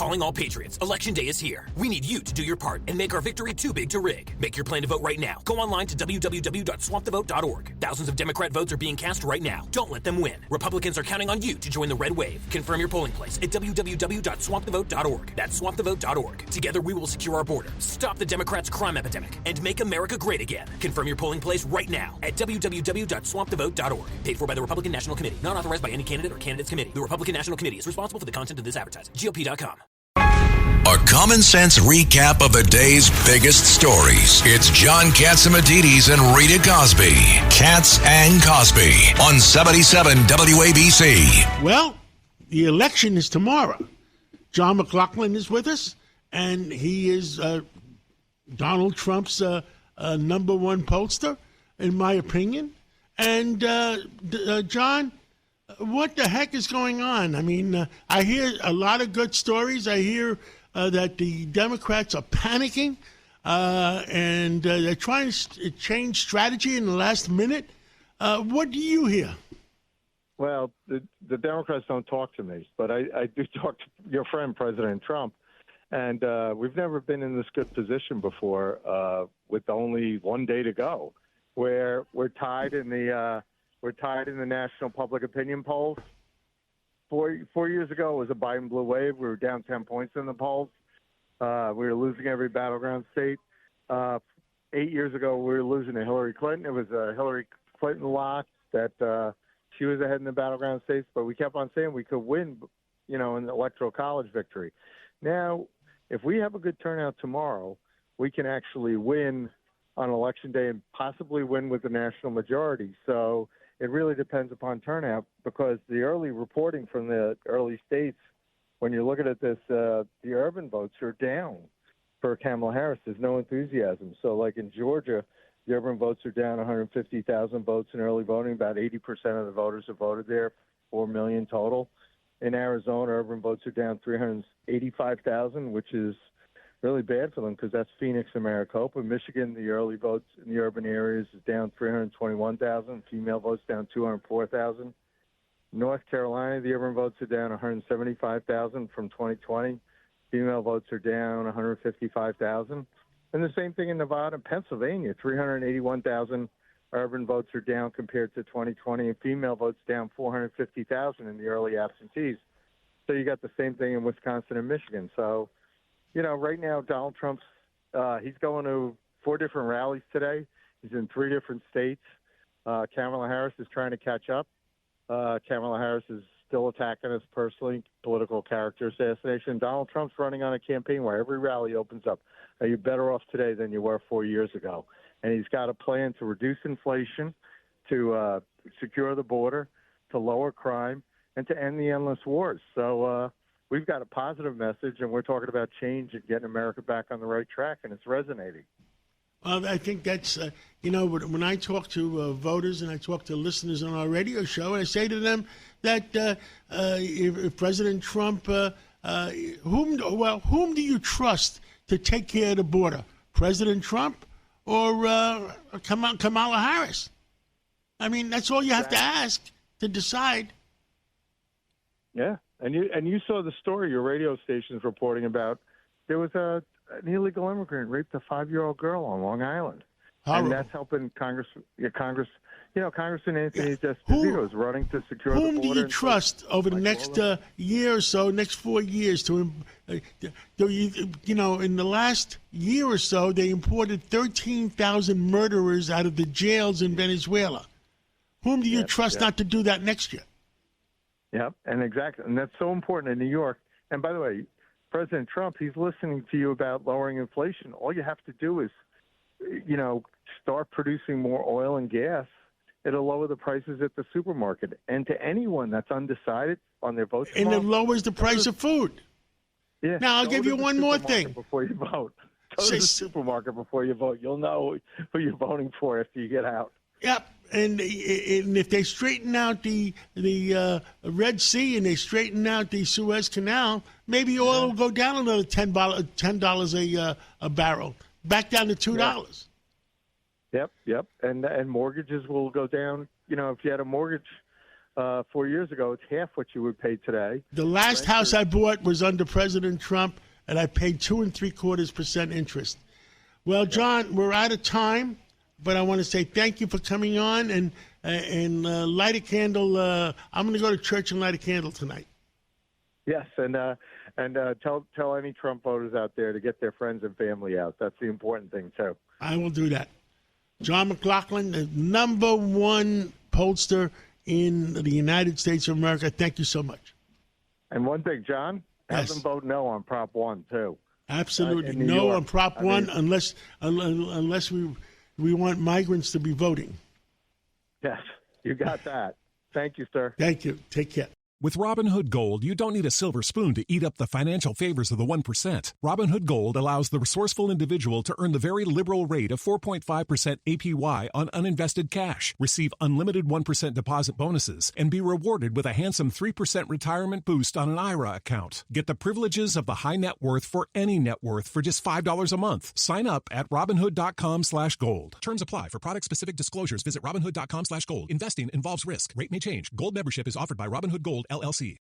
Calling all Patriots. Election day is here. We need you to do your part and make our victory too big to rig. Make your plan to vote right now. Go online to www.swampthevote.org. Thousands of Democrat votes are being cast right now. Don't let them win. Republicans are counting on you to join the red wave. Confirm your polling place at www.swampthevote.org. That's swampthevote.org. Together we will secure our border, stop the Democrats' crime epidemic, and make America great again. Confirm your polling place right now at www.swampthevote.org. Paid for by the Republican National Committee. Not authorized by any candidate or candidates committee. The Republican National Committee is responsible for the content of this advertising. GOP.com. A common sense recap of the day's biggest stories. It's John Catsimatidis and Rita Cosby. Katz and Cosby on 77 WABC. Well, the election is tomorrow. John McLaughlin is with us, and he is Donald Trump's number one pollster, in my opinion. And, John, what the heck is going on? I mean, I hear a lot of good stories. I hear that the Democrats are panicking and they're trying to change strategy in the last minute. What do you hear? Well, the Democrats don't talk to me, but I do talk to your friend, President Trump. And we've never been in this good position before with only one day to go, where we're tied in the national public opinion polls. 4 years ago, it was a Biden blue wave. We were down 10 points in the polls. We were losing every battleground state. 8 years ago, we were losing to Hillary Clinton. It was a Hillary Clinton lock that she was ahead in the battleground states, but we kept on saying we could win, in the electoral college victory. Now, if we have a good turnout tomorrow, we can actually win on Election Day and possibly win with the national majority. So it really depends upon turnout, because the early reporting from the early states, when you're looking at this, the urban votes are down for Kamala Harris. There's no enthusiasm. So like in Georgia, the urban votes are down 150,000 votes in early voting. About 80% of the voters have voted there, 4 million total. In Arizona, urban votes are down 385,000, which is really bad for them because that's Phoenix and Maricopa. Michigan, the early votes in the urban areas is down 321,000. Female votes down 204,000. North Carolina, the urban votes are down 175,000 from 2020. Female votes are down 155,000. And the same thing in Nevada and Pennsylvania, 381,000 urban votes are down compared to 2020, and female votes down 450,000 in the early absentees. So you got the same thing in Wisconsin and Michigan. So, right now, Donald Trump's, he's going to 4 different rallies today. He's in 3 different states. Kamala Harris is trying to catch up. Kamala Harris is still attacking us personally, political character assassination. Donald Trump's running on a campaign where every rally opens up. Are you better off today than you were 4 years ago? And he's got a plan to reduce inflation, to secure the border, to lower crime, and to end the endless wars. So we've got a positive message, and we're talking about change and getting America back on the right track, and it's resonating. Well, I think that's, when I talk to voters and I talk to listeners on our radio show, I say to them that if President Trump, whom do you trust to take care of the border? President Trump or Kamala Harris? I mean, that's all you have to ask to decide. Yeah, and you saw the story your radio station's reporting about. There was an illegal immigrant raped a 5-year-old girl on Long Island. Horrible. And that's helping Congressman Anthony D'Esposito is running to secure the border. Whom do you trust over the next year or so, next 4 years to, in the last year or so, they imported 13,000 murderers out of the jails in Venezuela. Whom do you trust not to do that next year? Yep, and exactly. And that's so important in New York. And by the way, President Trump, he's listening to you about lowering inflation. All you have to do is, start producing more oil and gas. It'll lower the prices at the supermarket. And to anyone that's undecided on their vote tomorrow, and it lowers the price of food. Yeah. Now, I'll give you one more thing. Before you vote. Go to the supermarket before you vote. You'll know who you're voting for after you get out. Yep. And if they straighten out the Red Sea and they straighten out the Suez Canal, maybe oil will go down another $10 a barrel, back down to $2. Yep. And mortgages will go down. If you had a mortgage 4 years ago, it's half what you would pay today. The last house I bought was under President Trump, and I paid 2 3/4% interest. Well, John, we're out of time, but I want to say thank you for coming on and light a candle. I'm going to go to church and light a candle tonight. Yes, and tell any Trump voters out there to get their friends and family out. That's the important thing, too. I will do that. John McLaughlin, the #1 pollster in the United States of America. Thank you so much. And one thing, John, have Yes. them vote no on Prop 1, too. Absolutely. In New No York. on Prop 1 unless we want migrants to be voting. Yes, you got that. Thank you, sir. Thank you. Take care. With Robinhood Gold, you don't need a silver spoon to eat up the financial favors of the 1%. Robinhood Gold allows the resourceful individual to earn the very liberal rate of 4.5% APY on uninvested cash, receive unlimited 1% deposit bonuses, and be rewarded with a handsome 3% retirement boost on an IRA account. Get the privileges of the high net worth for any net worth for just $5 a month. Sign up at Robinhood.com/gold. Terms apply. For product-specific disclosures, visit Robinhood.com/gold. Investing involves risk. Rate may change. Gold membership is offered by Robinhood Gold, LLC.